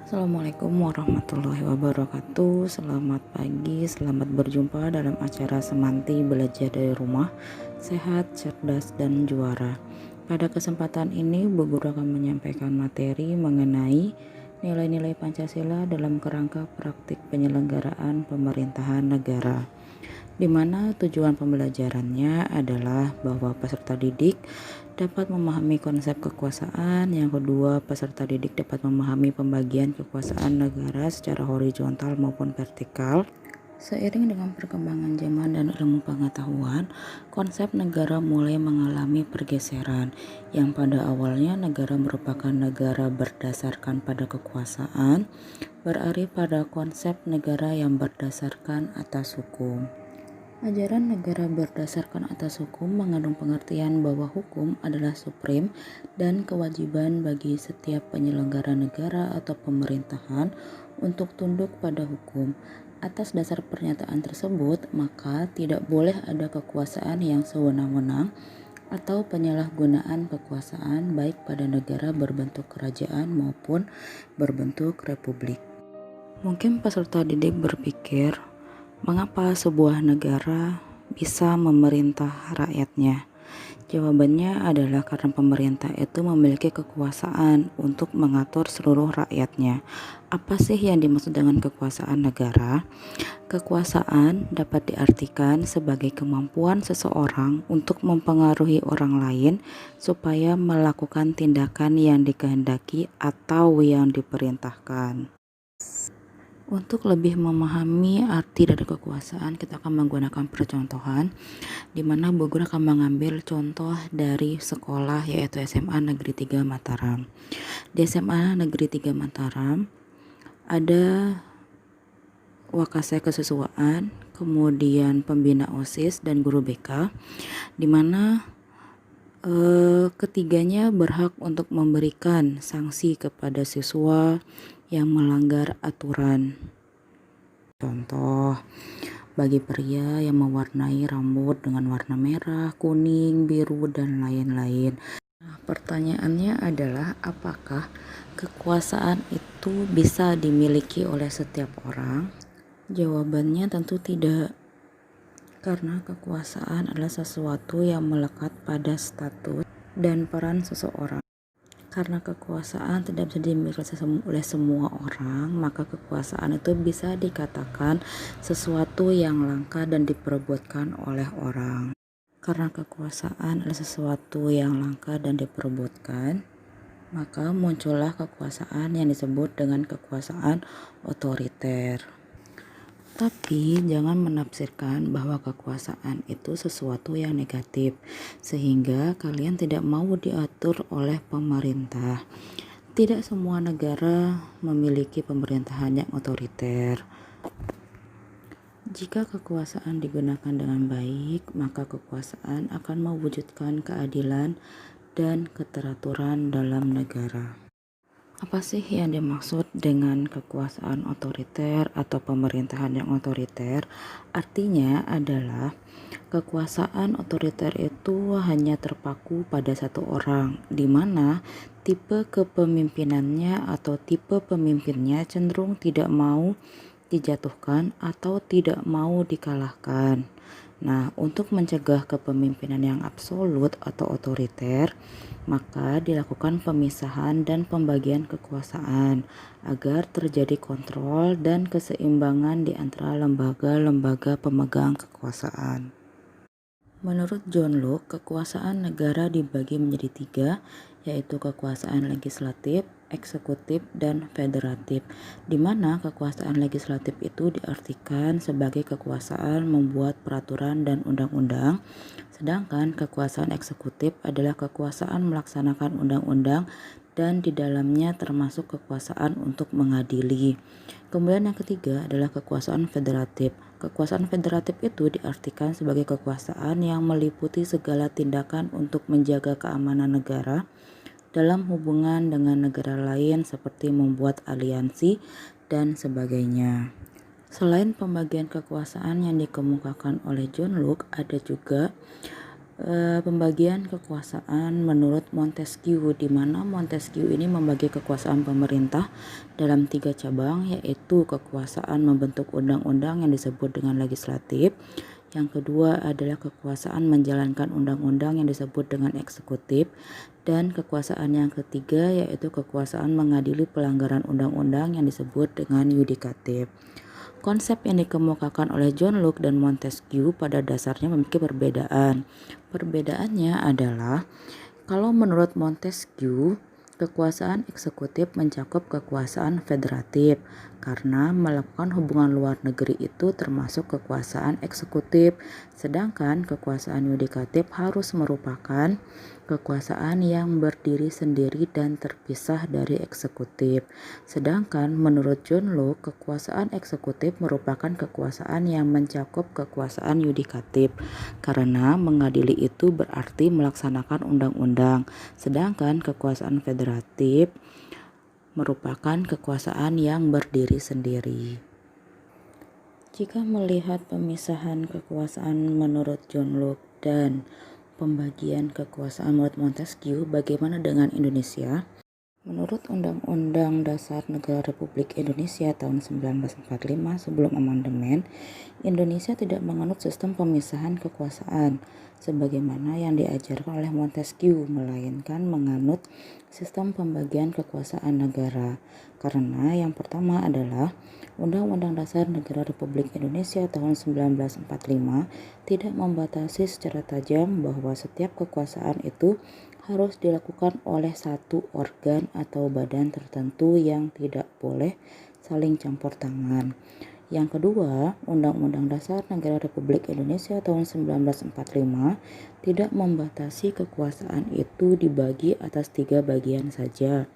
Assalamualaikum warahmatullahi wabarakatuh. Selamat pagi, selamat berjumpa dalam acara Semanti Belajar dari Rumah, Sehat, Cerdas, dan Juara. Pada kesempatan ini, Bu Guru akan menyampaikan materi mengenai nilai-nilai Pancasila dalam kerangka praktik penyelenggaraan pemerintahan negara, di mana tujuan pembelajarannya adalah bahwa peserta didik dapat memahami konsep kekuasaan. Yang kedua, peserta didik dapat memahami pembagian kekuasaan negara secara horizontal maupun vertikal. Seiring dengan perkembangan zaman dan ilmu pengetahuan, konsep negara mulai mengalami pergeseran, yang pada awalnya negara merupakan negara berdasarkan pada kekuasaan, beralih pada konsep negara yang berdasarkan atas hukum. Ajaran negara berdasarkan atas hukum mengandung pengertian bahwa hukum adalah supreme dan kewajiban bagi setiap penyelenggara negara atau pemerintahan untuk tunduk pada hukum. Atas dasar pernyataan tersebut, maka tidak boleh ada kekuasaan yang sewenang-wenang atau penyalahgunaan kekuasaan baik pada negara berbentuk kerajaan maupun berbentuk republik. Mungkin peserta didik berpikir, mengapa sebuah negara bisa memerintah rakyatnya? Jawabannya adalah karena pemerintah itu memiliki kekuasaan untuk mengatur seluruh rakyatnya. Apa sih yang dimaksud dengan kekuasaan negara? Kekuasaan dapat diartikan sebagai kemampuan seseorang untuk mempengaruhi orang lain supaya melakukan tindakan yang dikehendaki atau yang diperintahkan. Untuk lebih memahami arti dari kekuasaan, kita akan menggunakan percontohan, di mana Bu Guru akan mengambil contoh dari sekolah, yaitu SMA Negeri 3 Mataram. Di SMA Negeri 3 Mataram ada Wakasek Kesesuaian, kemudian pembina OSIS dan guru BK, di mana ketiganya berhak untuk memberikan sanksi kepada siswa yang melanggar aturan. Contoh, bagi pria yang mewarnai rambut dengan warna merah, kuning, biru, dan lain-lain. Nah, pertanyaannya adalah apakah kekuasaan itu bisa dimiliki oleh setiap orang? Jawabannya tentu tidak, karena kekuasaan adalah sesuatu yang melekat pada status dan peran seseorang. Karena kekuasaan tidak bisa dimiliki oleh semua orang, maka kekuasaan itu bisa dikatakan sesuatu yang langka dan diperebutkan oleh orang. Karena kekuasaan adalah sesuatu yang langka dan diperebutkan, maka muncullah kekuasaan yang disebut dengan kekuasaan otoriter. Tapi jangan menafsirkan bahwa kekuasaan itu sesuatu yang negatif, sehingga kalian tidak mau diatur oleh pemerintah. Tidak semua negara memiliki pemerintahan yang otoriter. Jika kekuasaan digunakan dengan baik, maka kekuasaan akan mewujudkan keadilan dan keteraturan dalam negara. Apa sih yang dimaksud dengan kekuasaan otoriter atau pemerintahan yang otoriter? Artinya adalah kekuasaan otoriter itu hanya terpaku pada satu orang, di mana tipe kepemimpinannya atau tipe pemimpinnya cenderung tidak mau dijatuhkan atau tidak mau dikalahkan. Nah, untuk mencegah kepemimpinan yang absolut atau otoriter, maka dilakukan pemisahan dan pembagian kekuasaan agar terjadi kontrol dan keseimbangan di antara lembaga-lembaga pemegang kekuasaan. Menurut John Locke, kekuasaan negara dibagi menjadi tiga, yaitu kekuasaan legislatif, eksekutif, dan federatif, di mana kekuasaan legislatif itu diartikan sebagai kekuasaan membuat peraturan dan undang-undang, sedangkan kekuasaan eksekutif adalah kekuasaan melaksanakan undang-undang dan di dalamnya termasuk kekuasaan untuk mengadili. Kemudian yang ketiga adalah kekuasaan federatif. Kekuasaan federatif itu diartikan sebagai kekuasaan yang meliputi segala tindakan untuk menjaga keamanan negara dalam hubungan dengan negara lain seperti membuat aliansi dan sebagainya. Selain pembagian kekuasaan yang dikemukakan oleh John Locke, ada juga Pembagian kekuasaan menurut Montesquieu, di mana Montesquieu ini membagi kekuasaan pemerintah dalam 3 cabang, yaitu kekuasaan membentuk undang-undang yang disebut dengan legislatif. Yang kedua adalah kekuasaan menjalankan undang-undang yang disebut dengan eksekutif, dan kekuasaan yang ketiga yaitu kekuasaan mengadili pelanggaran undang-undang yang disebut dengan yudikatif. Konsep yang dikemukakan oleh John Locke dan Montesquieu pada dasarnya memiliki perbedaan. Perbedaannya adalah, kalau menurut Montesquieu, kekuasaan eksekutif mencakup kekuasaan federatif, karena melakukan hubungan luar negeri itu termasuk kekuasaan eksekutif, sedangkan kekuasaan yudikatif harus merupakan kekuasaan yang berdiri sendiri dan terpisah dari eksekutif. Sedangkan menurut John Locke, kekuasaan eksekutif merupakan kekuasaan yang mencakup kekuasaan yudikatif, karena mengadili itu berarti melaksanakan undang-undang, sedangkan kekuasaan federatif merupakan kekuasaan yang berdiri sendiri. Jika melihat pemisahan kekuasaan menurut John Locke dan pembagian kekuasaan menurut Montesquieu, bagaimana dengan Indonesia? Menurut Undang-Undang Dasar Negara Republik Indonesia tahun 1945 sebelum amandemen, Indonesia tidak menganut sistem pemisahan kekuasaan sebagaimana yang diajarkan oleh Montesquieu, melainkan menganut sistem pembagian kekuasaan negara. Karena yang pertama adalah Undang-Undang Dasar Negara Republik Indonesia tahun 1945 tidak membatasi secara tajam bahwa setiap kekuasaan itu harus dilakukan oleh satu organ atau badan tertentu yang tidak boleh saling campur tangan. Yang kedua, Undang-Undang Dasar Negara Republik Indonesia tahun 1945 tidak membatasi kekuasaan itu dibagi atas 3 bagian saja,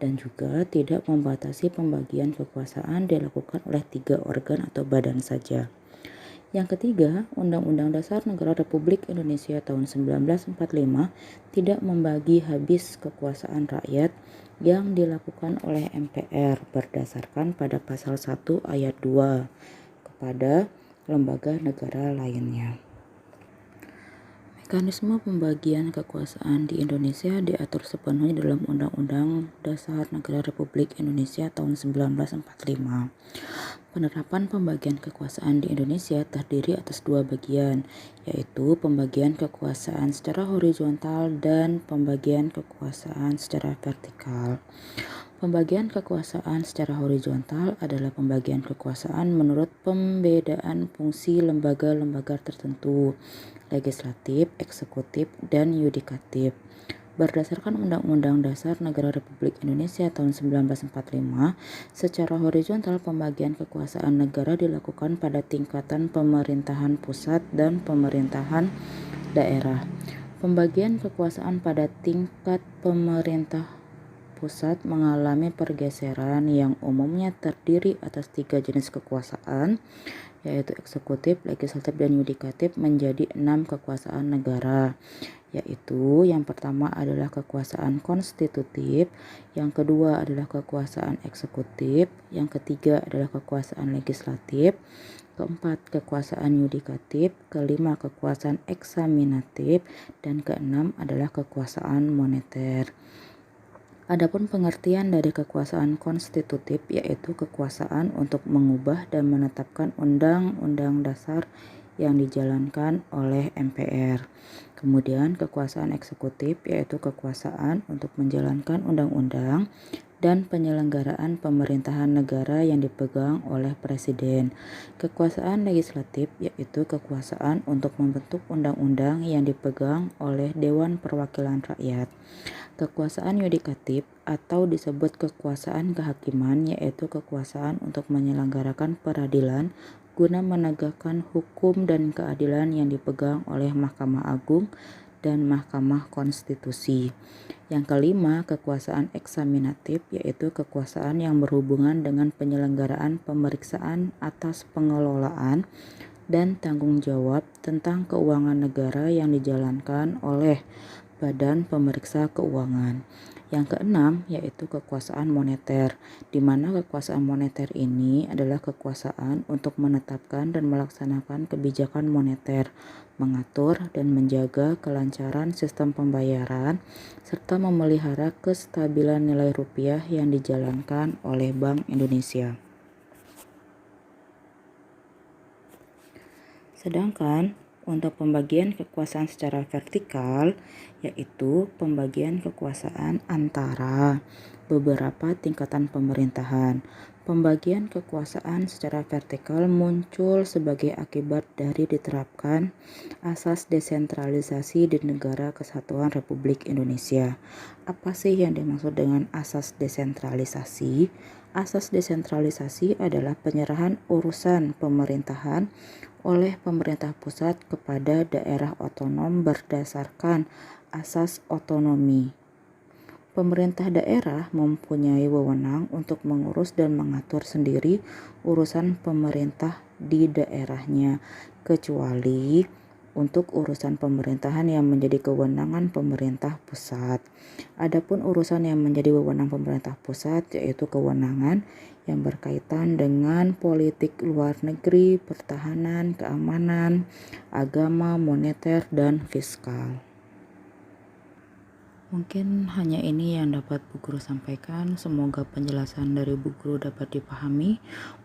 dan juga tidak membatasi pembagian kekuasaan dilakukan oleh 3 organ atau badan saja. Yang ketiga, Undang-Undang Dasar Negara Republik Indonesia tahun 1945 tidak membagi habis kekuasaan rakyat yang dilakukan oleh MPR berdasarkan pada pasal 1 ayat 2 kepada lembaga negara lainnya. Mekanisme pembagian kekuasaan di Indonesia diatur sepenuhnya dalam Undang-Undang Dasar Negara Republik Indonesia tahun 1945. Penerapan pembagian kekuasaan di Indonesia terdiri atas 2 bagian, yaitu pembagian kekuasaan secara horizontal dan pembagian kekuasaan secara vertikal. Pembagian kekuasaan secara horizontal adalah pembagian kekuasaan menurut pembedaan fungsi lembaga-lembaga tertentu, legislatif, eksekutif, dan yudikatif. Berdasarkan Undang-Undang Dasar Negara Republik Indonesia tahun 1945, secara horizontal pembagian kekuasaan negara dilakukan pada tingkatan pemerintahan pusat dan pemerintahan daerah. Pembagian kekuasaan pada tingkat pemerintah pusat mengalami pergeseran yang umumnya terdiri atas 3 jenis kekuasaan, yaitu eksekutif, legislatif, dan yudikatif menjadi 6 kekuasaan negara, yaitu yang pertama adalah kekuasaan konstitutif, yang kedua adalah kekuasaan eksekutif, yang ketiga adalah kekuasaan legislatif, keempat kekuasaan yudikatif, kelima kekuasaan eksaminatif, dan keenam adalah kekuasaan moneter. Adapun pengertian dari kekuasaan konstitutif yaitu kekuasaan untuk mengubah dan menetapkan undang-undang dasar yang dijalankan oleh MPR. Kemudian kekuasaan eksekutif yaitu kekuasaan untuk menjalankan undang-undang dan penyelenggaraan pemerintahan negara yang dipegang oleh Presiden. Kekuasaan legislatif yaitu kekuasaan untuk membentuk undang-undang yang dipegang oleh Dewan Perwakilan Rakyat. Kekuasaan yudikatif atau disebut kekuasaan kehakiman yaitu kekuasaan untuk menyelenggarakan peradilan guna menegakkan hukum dan keadilan yang dipegang oleh Mahkamah Agung dan Mahkamah Konstitusi. Yang kelima, kekuasaan eksaminatif yaitu kekuasaan yang berhubungan dengan penyelenggaraan pemeriksaan atas pengelolaan dan tanggung jawab tentang keuangan negara yang dijalankan oleh Badan Pemeriksa Keuangan. Yang keenam yaitu kekuasaan moneter, di mana kekuasaan moneter ini adalah kekuasaan untuk menetapkan dan melaksanakan kebijakan moneter, mengatur dan menjaga kelancaran sistem pembayaran, serta memelihara kestabilan nilai rupiah yang dijalankan oleh Bank Indonesia. Sedangkan untuk pembagian kekuasaan secara vertikal, yaitu pembagian kekuasaan antara beberapa tingkatan pemerintahan. Pembagian kekuasaan secara vertikal muncul sebagai akibat dari diterapkan asas desentralisasi di Negara Kesatuan Republik Indonesia. Apa sih yang dimaksud dengan asas desentralisasi? Asas desentralisasi adalah penyerahan urusan pemerintahan oleh pemerintah pusat kepada daerah otonom berdasarkan asas otonomi. Pemerintah daerah mempunyai wewenang untuk mengurus dan mengatur sendiri urusan pemerintah di daerahnya, kecuali untuk urusan pemerintahan yang menjadi kewenangan pemerintah pusat. Adapun urusan yang menjadi wewenang pemerintah pusat yaitu kewenangan yang berkaitan dengan politik luar negeri, pertahanan, keamanan, agama, moneter, dan fiskal. Mungkin hanya ini yang dapat Bu Guru sampaikan. Semoga penjelasan dari Bu Guru dapat dipahami.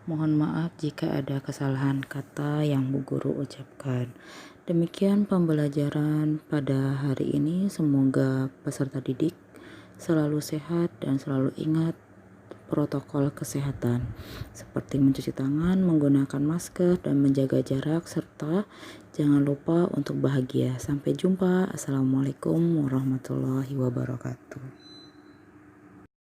Mohon maaf jika ada kesalahan kata yang Bu Guru ucapkan. Demikian pembelajaran pada hari ini. Semoga peserta didik selalu sehat dan selalu ingat protokol kesehatan seperti mencuci tangan, menggunakan masker, dan menjaga jarak, serta jangan lupa untuk bahagia. Sampai jumpa. Assalamualaikum warahmatullahi wabarakatuh.